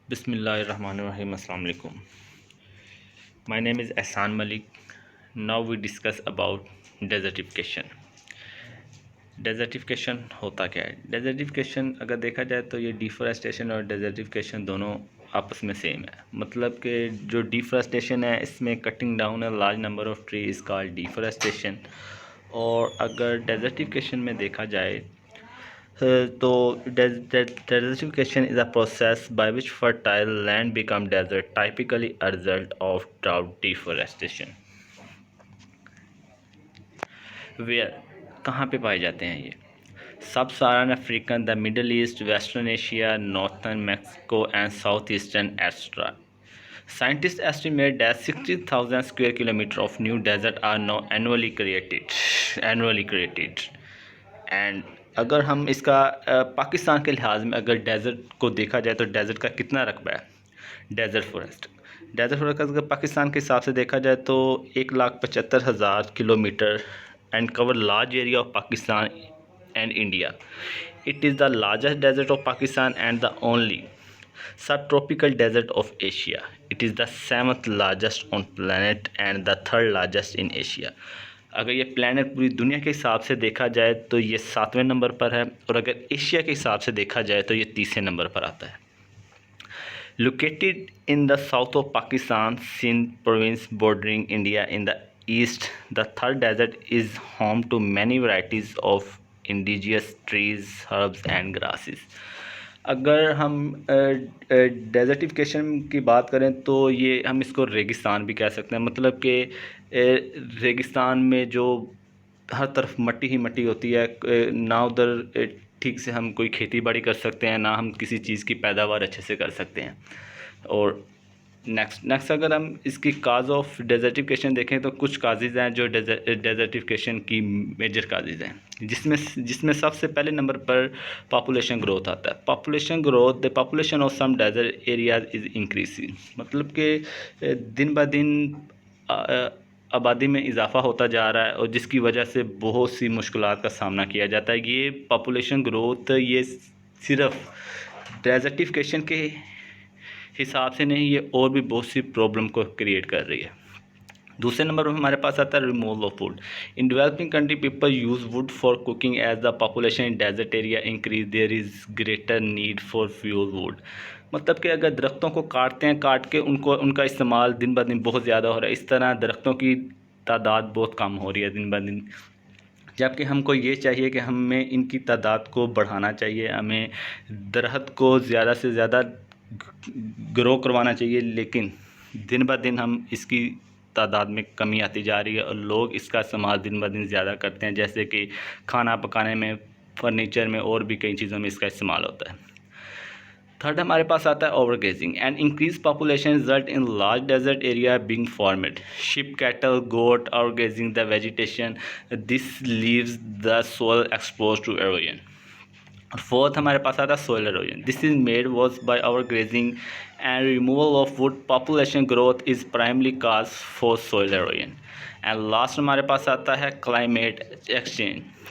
Bismillahirrahmanirrahim. Assalamu alaikum. My name is Ahsan Malik. Now we discuss about desertification. Desertification होता क्या है? Desertification अगर देखा जाए तो ये डिफॉरेस्टेशन और डेजर्टिफिकेशन दोनों आपस में सेम है। मतलब कि जो डिफॉरेस्टेशन है इसमें cutting down a large number of tree is called deforestation, और अगर डेजर्टिफिकेशन में देखा जाए तो desertification is a process by which fertile land become desert, typically a result of drought deforestation. Where कहाँ पे पाए जाते हैं ये? Sub Saharan African, the Middle East, western Asia, northern Mexico and south eastern extra. Scientists estimate that 60,000 square kilometers of new desert are now annually created. And अगर हम इसका पाकिस्तान के लिहाज में अगर डेज़र्ट को देखा जाए तो डेज़र्ट का कितना रकबा है? डेज़र्ट फॉरेस्ट का अगर पाकिस्तान के हिसाब से देखा जाए तो 1,75,000 kilometre and cover large area of Pakistan and India. It is the largest desert of Pakistan and the only sub tropical desert of Asia. It is the 7th largest on planet and the 3rd largest in Asia. अगर ये planet पूरी दुनिया के हिसाब से देखा जाए तो ये 7वें नंबर पर है, और अगर एशिया के हिसाब से देखा जाए तो ये 30वें नंबर पर आता है. Located in the south of Pakistan, Sindh province bordering India in the east, the 3rd desert is home to many varieties of indigenous trees, herbs and grasses. अगर हम डेजर्टिफिकेशन की बात करें तो ये हम इसको रेगिस्तान भी कह सकते हैं. मतलब कि रेगिस्तान में जो हर तरफ मट्टी ही मट्टी होती है, ना उधर ठीक से हम कोई खेती बाड़ी कर सकते हैं, ना हम किसी चीज़ की पैदावार अच्छे से कर सकते हैं. और नेक्स्ट अगर हम इसकी काज ऑफ डेजर्टिफिकेशन देखें तो कुछ काजेज़ हैं जो डेजर्टिफिकेशन की मेजर काजेज़ हैं, जिसमें सबसे पहले नंबर पर पॉपुलेशन ग्रोथ आता है. Population growth, the population of some desert areas is increasing. मतलब कि दिन ब दिन आबादी में इजाफा होता जा रहा है, और जिसकी वजह से बहुत सी मुश्किलात का सामना किया जाता है. ये पॉपुलेशन ग्रोथ ये सिर्फ डेजर्टिफिकेशन के हिसाब से नहीं, ये और भी बहुत सी प्रॉब्लम को क्रिएट कर रही है. दूसरे नंबर पर हमारे पास आता है removal of wood. In developing country people use wood for cooking. As the population in desert area increase there is greater need for fuel wood. मतलब कि अगर दरख्तों को काटते हैं, काट के उनका इस्तेमाल दिन ब दिन बहुत ज़्यादा हो रहा है. इस तरह दरख्तों की तादाद बहुत कम हो रही है दिन ब दिन, जबकि हमको ये चाहिए कि हमें इनकी तादाद को बढ़ाना चाहिए, हमें दरख्त को ज़्यादा से ज़्यादा ग्रो करवाना चाहिए. लेकिन दिन ब दिन हम इसकी तादाद में कमी आती जा रही है, और लोग इसका इस्तेमाल दिन ब दिन ज़्यादा करते हैं, जैसे कि खाना पकाने में, फर्नीचर में, और भी कई चीज़ों में इसका इस्तेमाल होता है. थर्ड हमारे पास आता है overgrazing. And increase population result in large desert area being formed. Sheep, cattle, goat overgrazing the vegetation. This leaves the soil expose to erosion. और फोर्थ हमारे पास आता है soil erosion. This is made was by over grazing and removal of wood. Population growth is primary cause for soil erosion. And last हमारे पास आता है climate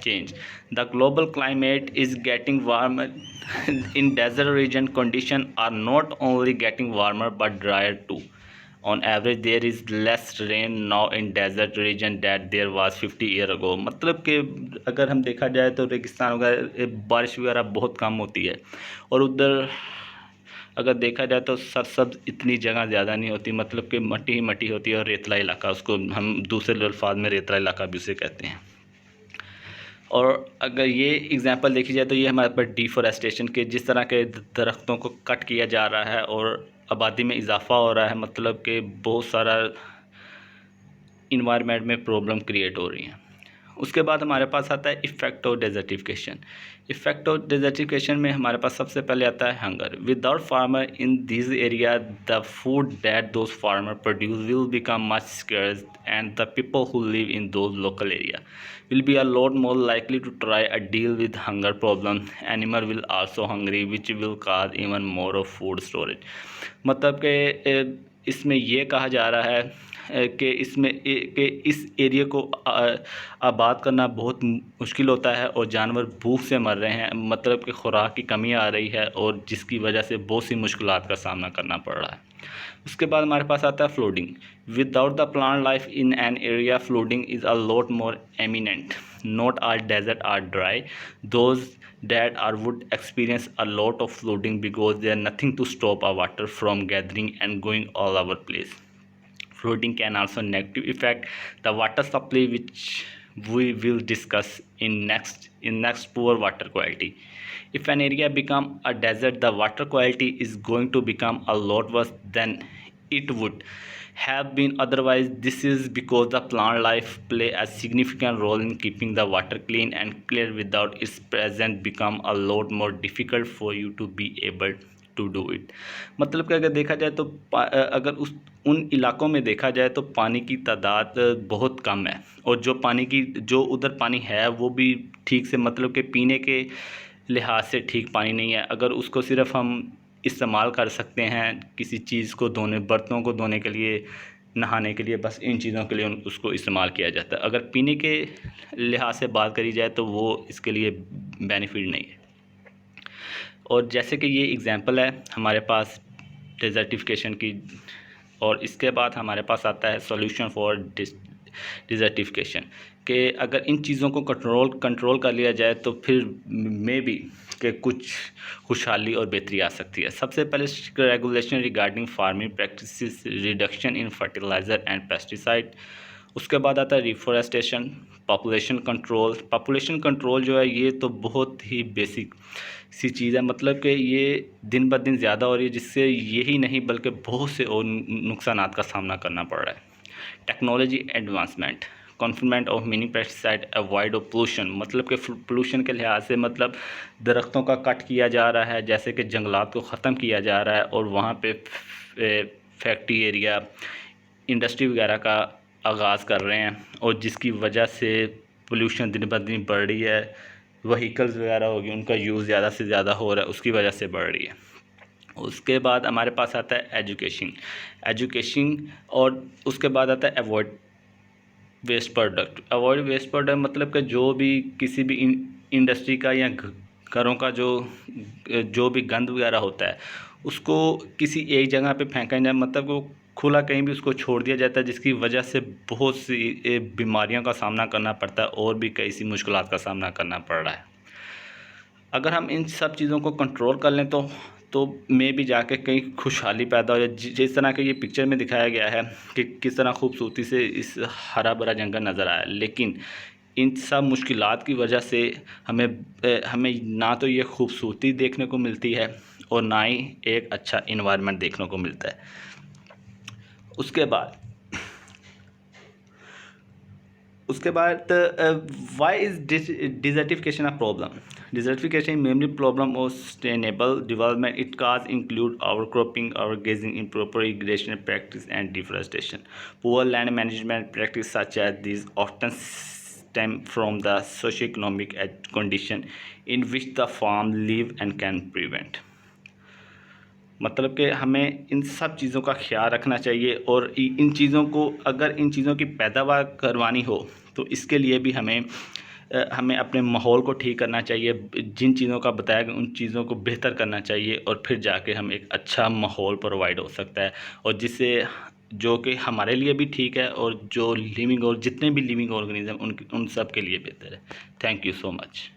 change. The global climate is getting warmer. In desert region, conditions are not only getting warmer but drier too. On average, there is less rain now in desert region that there was 50 years ago. मतलब कि अगर हम देखा जाए तो रेगिस्तान वगैरह बारिश वगैरह बहुत कम होती है, और उधर अगर देखा जाए तो सरसब्ज इतनी जगह ज़्यादा नहीं होती. मतलब कि मट्टी ही मट्टी होती है, और रेतला इलाका, उसको हम दूसरे अल्फाज में रेतला इलाका भी उसे कहते हैं. और अगर ये एग्ज़ाम्पल देखी जाए तो ये हमारे पास डिफॉरेस्टेशन के जिस तरह के दरख्तों को कट किया जा रहा है और आबादी में इजाफा हो रहा है, मतलब कि बहुत सारा इन्वायरमेंट में प्रॉब्लम क्रिएट हो रही हैं. उसके बाद हमारे पास आता है effect of desertification. Effect of desertification में हमारे पास सबसे पहले आता है hunger. Without farmer in this area the food that those farmer produce will become much scarce, and the people who live in those local area will be a lot more likely to try a deal with hunger problem. Animal will also hungry which will cause even more of food storage. मतलब कि इसमें ये कहा जा रहा है कि कि इस एरिया को आबाद करना बहुत मुश्किल होता है और जानवर भूख से मर रहे हैं, मतलब कि खुराक की कमी आ रही है और जिसकी वजह से बहुत सी मुश्किलात का सामना करना पड़ रहा है। उसके बाद हमारे पास आता है flooding. Without the plant life in an area, flooding is a lot more eminent. Not are desert are dry, those that are would experience a lot of flooding because there nothing to stop our water from gathering and going all over place. Flooding can also negative affect the water supply, which we will discuss in next poor water quality. If an area become a desert, the water quality is going to become a lot worse than it would have been otherwise. This is because the plant life play a significant role in keeping the water clean and clear. Without its presence become a lot more difficult for you to be able to do it. मतलब कि अगर देखा जाए तो अगर उन इलाकों में देखा जाए तो पानी की तादाद बहुत कम है और जो उधर पानी है वो भी ठीक से, मतलब कि पीने के लिहाज से ठीक पानी नहीं है। अगर उसको सिर्फ हम इस्तेमाल कर सकते हैं किसी चीज़ को धोने, बर्तनों को धोने के लिए, नहाने के लिए, बस इन चीज़ों के लिए उसको इस्तेमाल किया जाता है। अगर पीने के लिहाज से बात करी जाए तो वो इसके लिए बेनिफिट नहीं है। और जैसे कि ये एग्ज़ाम्पल है हमारे पास डिज़र्टिफिकेशन की, और इसके बाद हमारे पास आता है सॉल्यूशन फॉर डिज़र्टिफिकेशन कि अगर इन चीज़ों को कंट्रोल कर लिया जाए तो फिर मे बी कि कुछ खुशहाली और बेहतरी आ सकती है। सबसे पहले regulation regarding farming practices, reduction in fertiliser and pesticide. उसके बाद आता है reforestation, population control. Population control जो है ये तो बहुत ही बेसिक सी चीज़ है, मतलब कि ये दिन ब दिन ज़्यादा हो रही है, जिससे यही नहीं बल्कि बहुत से और नुकसानात का सामना करना पड़ रहा है। Technology advancement, confinement of mini pesticide, avoid of pollution, मतलब कि पोल्यूशन के लिहाज से मतलब दरख्तों का कट किया जा रहा है, जैसे कि जंगलात को ख़त्म किया जा रहा है और वहाँ पे फैक्ट्री एरिया, इंडस्ट्री वगैरह का आगाज़ कर रहे हैं और जिसकी वजह से पोल्यूशन दिन ब दिन बढ़ रही है। वहीकल्स वगैरह होगी उनका यूज़ ज़्यादा से ज़्यादा हो रहा है, उसकी वजह से बढ़ रही है। उसके बाद हमारे पास आता है एजुकेशन और उसके बाद आता है अवॉइड वेस्ट प्रोडक्ट मतलब कि जो भी किसी भी इंडस्ट्री का या घरों का जो भी गंद वगैरह होता है उसको किसी एक जगह पे फेंका जाए, मतलब वो खुला कहीं भी उसको छोड़ दिया जाता है, जिसकी वजह से बहुत सी बीमारियों का सामना करना पड़ता है और भी कई सी मुश्किलात का सामना करना पड़ रहा है। अगर हम इन सब चीज़ों को कंट्रोल कर लें तो मे भी जाके कहीं खुशहाली पैदा हो जाए। जिस तरह के ये पिक्चर में दिखाया गया है कि किस तरह खूबसूरती से इस हरा भरा जंगल नज़र आया, लेकिन इन सब मुश्किलात की वजह से हमें ना तो ये खूबसूरती देखने को मिलती है और ना ही एक अच्छा इन्वायरमेंट देखने को मिलता है। उसके बाद why is desertification a problem? Desertification is mainly problem of sustainable development. It cause include overcropping, overgrazing, improper irrigation practice, and deforestation. Poor land management practice such as these often stem from the socio-economic condition in which the farm live and can prevent. मतलब कि हमें इन सब चीज़ों का ख्याल रखना चाहिए और इन चीज़ों को, अगर इन चीज़ों की पैदावार करवानी हो तो इसके लिए भी हमें अपने माहौल को ठीक करना चाहिए। जिन चीज़ों का बताया गया उन चीज़ों को बेहतर करना चाहिए और फिर जाके हम एक अच्छा माहौल प्रोवाइड हो सकता है, और जिससे जो कि हमारे लिए भी ठीक है और जो लिविंग और जितने भी लिविंग ऑर्गेनिज्म उन सब के लिए बेहतर है। Thank you so much.